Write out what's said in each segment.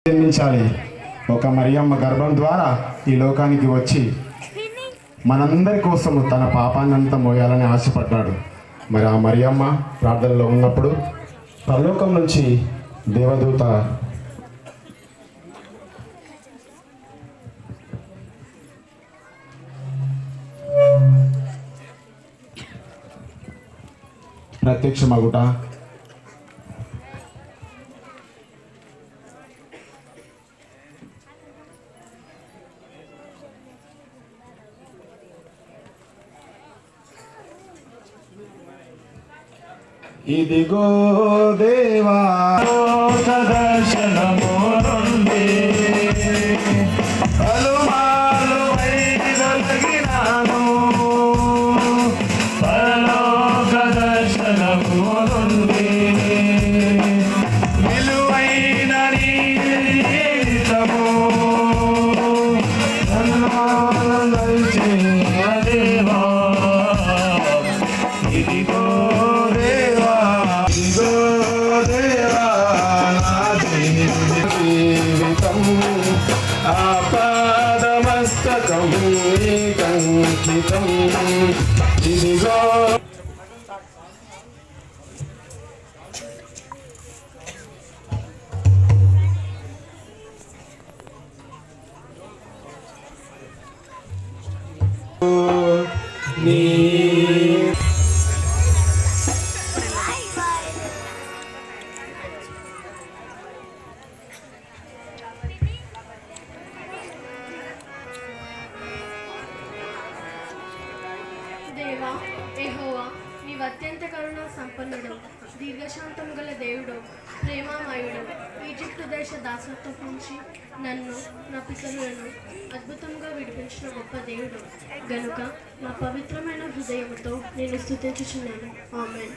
జన్మించాలి. ఒక మరియమ్మ గర్భం ద్వారా ఈ లోకానికి వచ్చి మనందరి కోసము తన పాపాన్నంతా మోయాలని ఆశపడ్డాడు. మరి ఆ మరియమ్మ ప్రార్థనలో ఉన్నప్పుడు పరలోకం నుంచి దేవదూత ప్రత్యక్షమగుట, ఇదిగో దేవా దర్శనము నుండి పలుమార్లు వైదొలగినాను, పరలోక దర్శనము నుండి విలువైన నీ జీవితము దేవా. ఇదిగో జీవితం ఆపాదమస్తకం కంకితం. ఇదిగో నీ దేవా యెహోవా, నీవు అత్యంత కరుణా సంపన్నుడు, దీర్ఘశాంతము గల దేవుడు, ప్రేమామయుడు. ఈజిప్టు దేశ దాసత్వం నుంచి నన్ను నా పితరులను అద్భుతంగా విడిపించిన గొప్ప దేవుడు గనుక నా పవిత్రమైన హృదయముతో నేను స్తుతించుచున్నాను. ఆమేన్.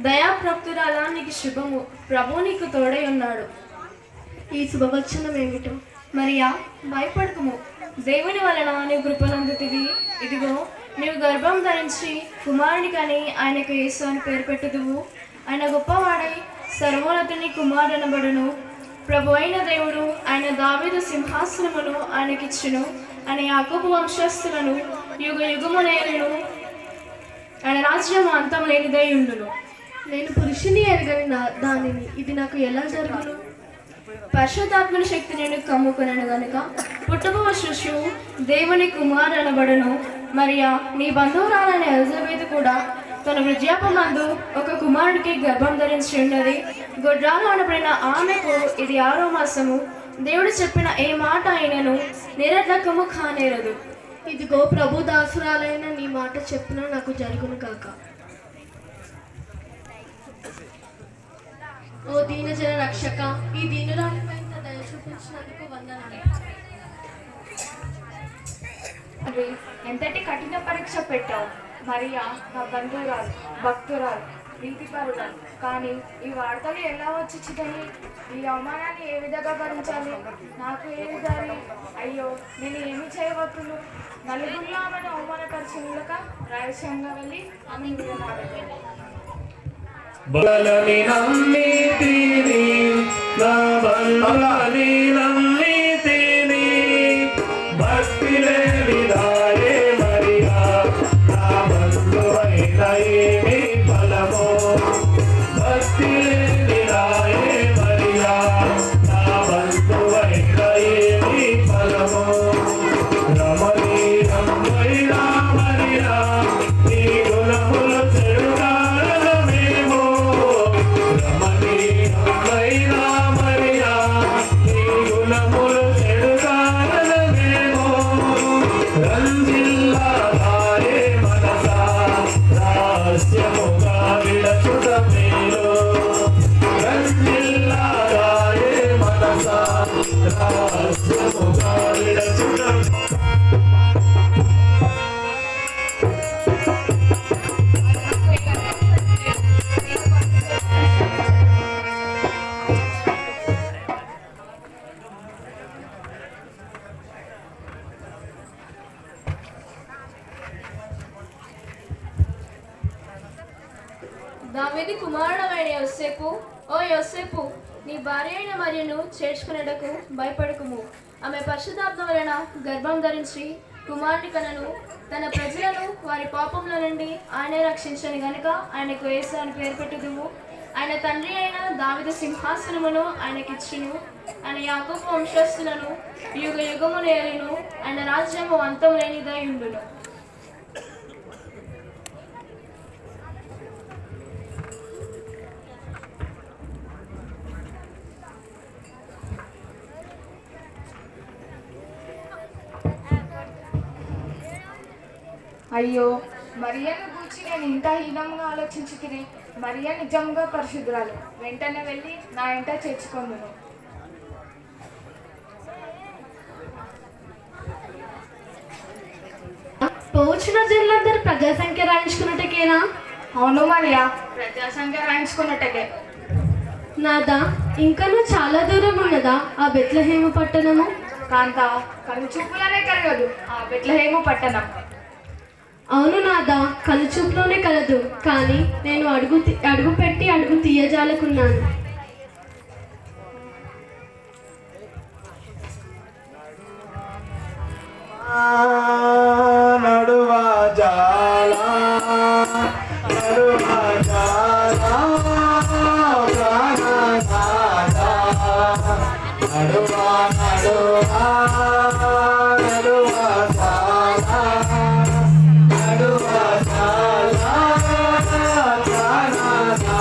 దయాప్రాప్తురాలా, నీకు శుభము, ప్రభువు నీకు తోడై ఉన్నాడు. ఈ శుభవచనం ఏమిటో? మరియా, భయపడకము, దేవుని వలన నీవు కృపనందుతివి. ఇదిగో, నీవు గర్భం ధరించి కుమారుని కని ఆయనకు యేసు అని పేరు పెట్టుదువు. ఆయన గొప్పవాడై సర్వోన్నతుని కుమారుడనబడును. ప్రభు అయిన దేవుడు ఆయన దావీదు సింహాసనమును ఆయనకిచ్చును. ఆయన యాకోబు వంశస్థులను యుగ యుగమునేలును. ఆయన రాజ్యం అంతం లేనిదై ఉండును. నేను పురుషుని ఎరగని దానిని, ఇది నాకు ఎలా జరుగును? పరిశుద్ధాత్మని శక్తి నేను కమ్ముకున్నాను గనుక పుట్టబో శిశువు దేవుని కుమారుడనబడును. మరియా, నీ బంధువురాలైన ఎలిజబెత్ కూడా తన వృద్ధాపమందు ఒక కుమారుడికి గర్భం ధరించి ఉన్నది. గొడ్రాలు అనబడిన ఆమెకు ఇది 6వ మాసము. దేవుడు చెప్పిన ఏ మాట అయినను నిరర్ధకము కానేరదు. ఇదిగో, ప్రభు దాసురాలైన నీ మాట చెప్పినా నాకు జరుగును కాక. ఓ దీనజన రక్షక, ఈ దీనురాలిపై ఇంత దయ చూపించినందుకు వందనాలు. ఎంతటి కఠిన పరీక్ష పెట్టావు మరియా, నా బంధువురాలు, భక్తురాలు, నీతిపరురాలు. కానీ ఈ వార్తలు ఎలా వచ్చిందని, ఈ అవమానాన్ని ఏ విధంగా భరించాలి? నాకు ఏమి దారి? అయ్యో, నేను ఏమి చేయవచ్చును? నలుగురిలో ఆమెను అవమానపరిచినక రహస్యంగా వెళ్ళి ఆమె బలని నమ్మితిని, నా బలని నమ్మితిని, భక్తి లేనిదాయే మరియా, నా బంధువైన ఏమి ఫలము? భక్తి లేనిదాయే మరియా, నా బంధువైన ఏమి ఫలము? రమణీయమైనా మరియా, నీ గుణములు చెడుగారమేమో. రమణీయమైనా మరియా, నీ గుణములు చెడుగారమేమో. రంజిల్లాయే మనసా, రహస్యముగా విడచుట మేలు. రంజిల్లాయే మనసా, రహస్యముగా విడచుట. దావీదు కుమారుడమైన యోసేపు, ఓ యోసేపు, నీ భార్య అయిన మరియను చేర్చుకునేటకు భయపడకుము. ఆమె పరిశుద్ధాత్మ వలన గర్భం ధరించి కుమారుని కనను. తన ప్రజలను వారి పాపంలో నుండి ఆయనే రక్షించని గనుక ఆయనకు యేసు అని పేరు పెట్టుదువు. ఆయన తండ్రి అయిన దావీదు సింహాసనమును ఆయనకిచ్చును. ఆయన యాకోబు వంశస్థులను యుగ యుగమును ఏలును. ఆయన రాజ్యము అంతం లేనిదై ఉండును. అయ్యో, మరియను గూర్చి నేను ఇంత హీనంగా ఆలోచించి తిని, మరియ నిజంగా పరిశుద్ధురాలు. వెంటనే వెళ్ళి నా ఇంట చేర్చుకొందును. పోచిన జనులందరూ ప్రజాసంఖ్య రాయించుకున్నట్టుకేనా? అవును మరియా, ప్రజాసంఖ్య రాయించుకున్నట్టుకే. నాదా, ఇంకనూ చాలా దూరం ఉన్నదా ఆ బెత్లెహేము పట్టణము? కాంత, కనుచూపులనే కలగదు ఆ బెత్లెహేము పట్టణం. అవును నాదా, కనుచూపులోనే కలదు, కానీ నేను అడుగు పెట్టి అడుగు తీయజాలకున్నాను. నడువా జాలా నడువా జాలా ప్రాణనాథా నడువా నడువా నడువా జాలా నడువా జాలా ప్రాణనాథా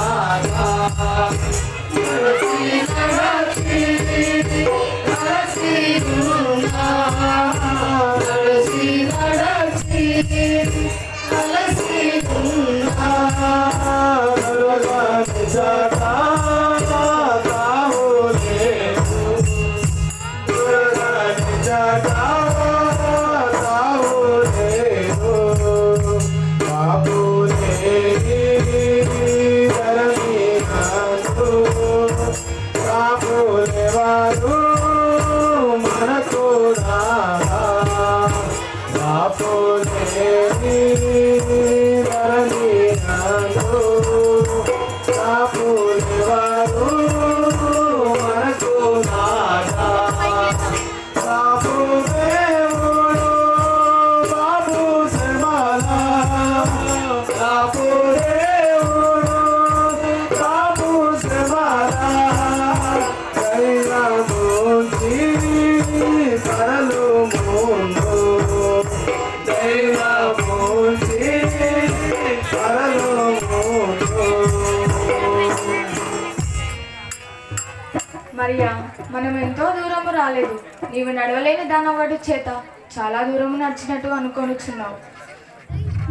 మరియా, మనం ఎంతో దూరము రాలేదు. నీవు నడవలేని దానవాడి చేత చాలా దూరము నడిచినట్టు అనుకొనుచున్నావు.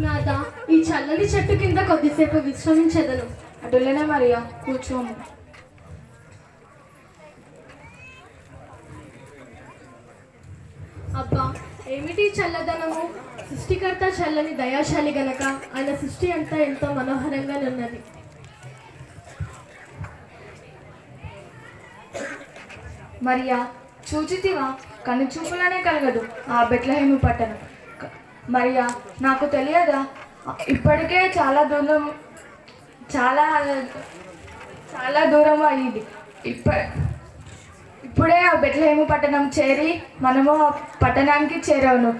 నాదా, ఈ చల్లని చెట్టు కింద కొద్దిసేపు విశ్రమించెదను. అటులనే మరియా, కూర్చోము. అబ్బా, ఏమిటి చల్లదనము! సృష్టికర్త చల్లని దయాశాలి గనక ఆయన సృష్టి అంతా ఎంతో మనోహరంగా ఉన్నది. మరియా, చూచితివా, కనుచూపులనే కలగదు ఆ బెత్లెహేము పట్టణం. మరియా, నాకు తెలియదా, ఇప్పటికే చాలా దూరం అయ్యింది. ఇప్పుడే ఆ బెత్లెహేము పట్టణం చేరి మనము ఆ పట్టణానికి చేరవును.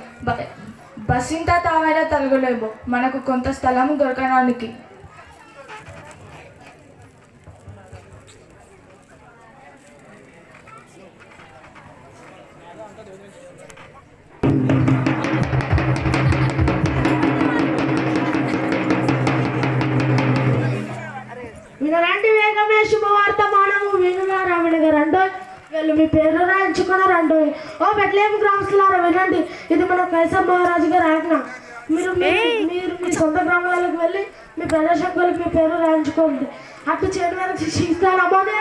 బస్ ఇంత తామైనా తరగలేము మనకు కొంత స్థలం దొరకడానికి. వినరండి వేగమే శుభవార్తమానము వినులారా వినగరండో వీళ్ళు మీ పేరు రాయించుకున్నారండో. ఓ బెత్లెహేము గ్రామస్తులారా వినండి, ఇది మన కైసర్ మహారాజు గారి ఆజ్ఞ. మీరు మీ సొంత గ్రామాలకు వెళ్ళి మీ ప్రజాసంఖ్యలకు మీ పేరు రాయించుకోండి. అటు చేడు వరకు శిక్షిస్తానమ్మనే.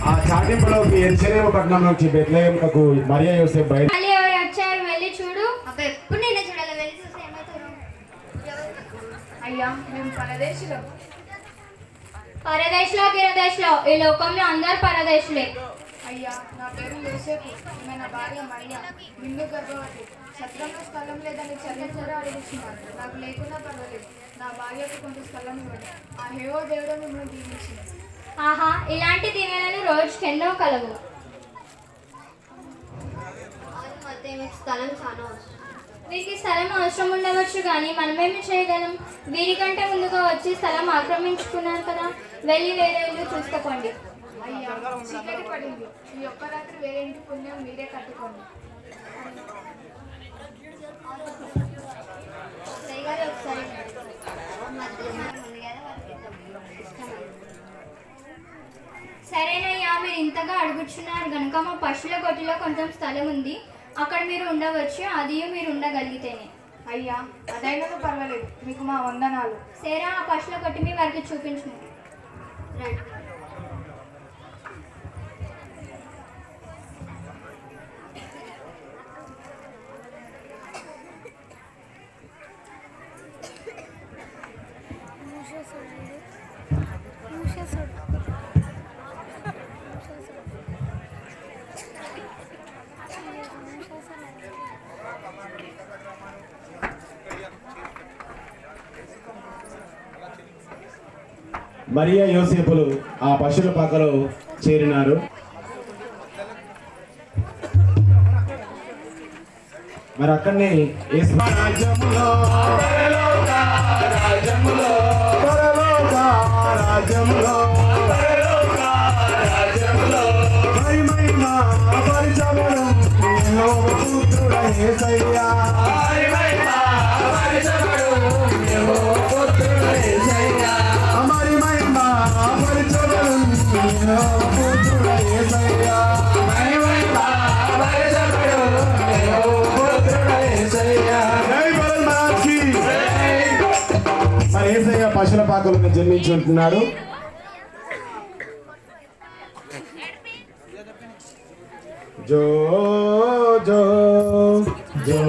ఆ చాటింపులోకి యెరూషలేము పట్టణంలోకి బెత్లెహేమునకు మరియా యోసేపు బయలు వచ్చారు, వెళ్ళి చూడు. ఎప్పుడు నేనే చూడాలి, వెళ్ళి చూస్తే ఏమవుతారు? అయ్యా, మేము పరదేశులం. పరదేశంలో గిరదేశంలో ఈ లోకంలో అందరు పరదేశులే. అయ్యా, నా పేరు యోసేపు, ఈమె నా భార్య మరియా, నిండు గర్భవతి. సత్రంలో స్థలం లేదని చర్చించారో అడుగుతున్నారు. నాకు లేకున్నా పర్వాలేదు, నా భార్యకు కొంత స్థలం ఇవ్వండి. ఆ హేవో దేవుడు మిమ్మల్ని దీవించింది. ఆహా, ఇలాంటి దీవెనలు రోజుకెన్నో కలవు. మీకు స్థలం చాలా అవసరం. వీరికి స్థలం అవసరం ఉండవచ్చు, కానీ మనమేమి చేయగలం? వీరికంటే ముందుగా వచ్చి స్థలం ఆక్రమించుకున్నారు కదా, వెళ్ళి వేరే ఇల్లు చూసుకోండి. అయ్యా, చీకటి పడింది. ఈ ఒక్క రాత్రి వేరే ఇంటి పుణ్యం మీరే కట్టుకోండి. ఒకసారి సరేనయ్యా, మీరు ఇంతగా అడుగుతున్నారు కనుక మా పశువుల కొట్టులో కొంచెం స్థలం ఉంది, అక్కడ మీరు ఉండవచ్చు. అది మీరు ఉండగలిగితేనే. అయ్యా, అదైనా పర్వాలేదు, మీకు మా వందనాలు. సరే, ఆ పశువుల కొట్టి మీ వారికి చూపించు. రండి. మరియా యోసేపులు ఆ పశువుల పాకలో చేరినారు. మరి అక్కడనే రాజ్యములో మరి యేసయ్య పశువుల పాకలను జన్మించి ఉంటున్నాడు. జో జో జో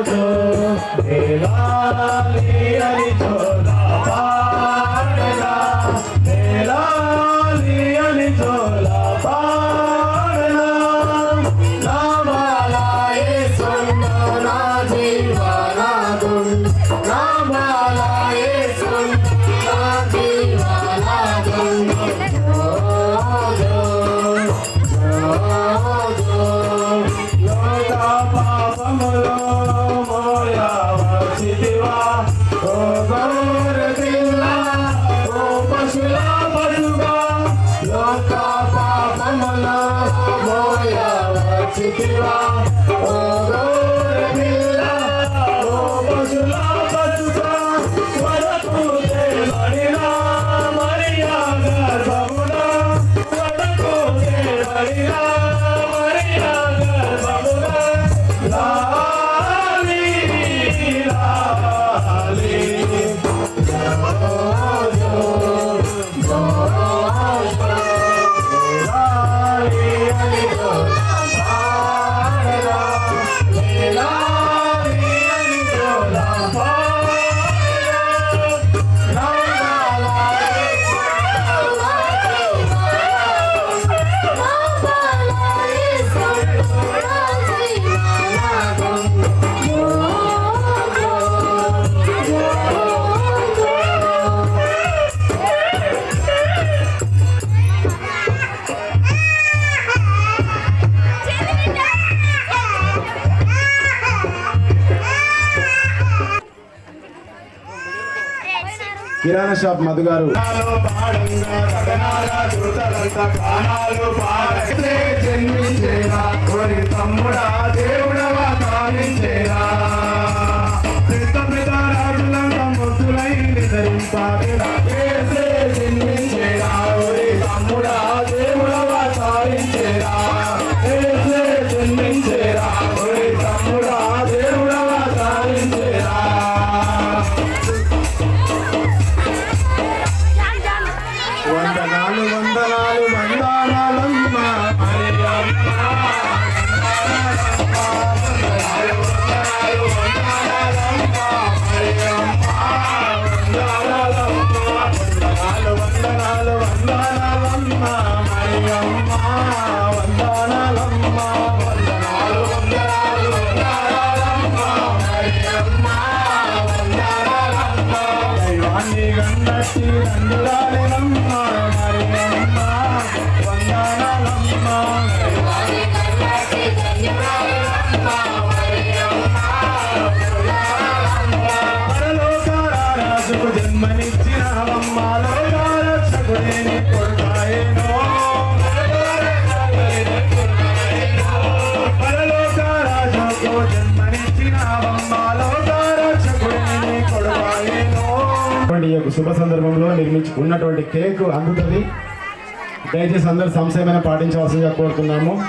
జో హేలాలి అని జోలా పాడనా, హేలాలి అని జోలా పాడనా, నా బాలా యేసును నా జీవనాదున్, నా బాలా యేసును నా జీవనాదున్. పాపములో మోయవచ్చితివా ఓ గౌర పిల్ల, ఓ పశుల పశుగా, లోక పాపములో మోయవచ్చితివా ఓ గౌర పిల్ల, ఓ పశుల పశుగా, వరకు తేబడినా మరియా గర్భమున, వరకు తేబడినా మరియా గర్భమున, లాలి లాలి జో జో జో లాలి అని జో పాడనా, లాలి అని జో పాడనా, నా లాలి కిరాణా షాప్ మధు గారు జన్మించేరా తమ్ముడా దేవుడవా కావించేరా, పెద్ద పెద్ద రాజులంతా ముద్దులై నిద్రింపారా, జన్మించేరా తమ్ముడా దేవుడవా కావించేరా, జన్మించేరా తమ్ముడా దేవుడవా కావించేరా. వందనాలు వందనాలు వందనాలమ్మ మరియమ్మ, వందనాలు వందనాలు వందనాలమ్మ మరియమ్మ, వందనాలమ్మ అన్ని గండచ్చి దండురాలినమ్మ మరియమ్మ వందనాలమ్మ పరలోక రాజుకు జన్మనిచ్చినవమ్మ లోకారక్షకుడే నీ కొడుకాయేనో పరలోక రాజుకు జన్మనిచ్చినవమ్మ లోకారక్షకుడే నీ కొడుకాయేనో. ఈ యొక్క శుభ సందర్భంలో ఉన్నటువంటి కేక్ అందుతుంది. దయచేసి అందరూ సంశయమైన పాటించవలసిందిగా కోరుతున్నాము.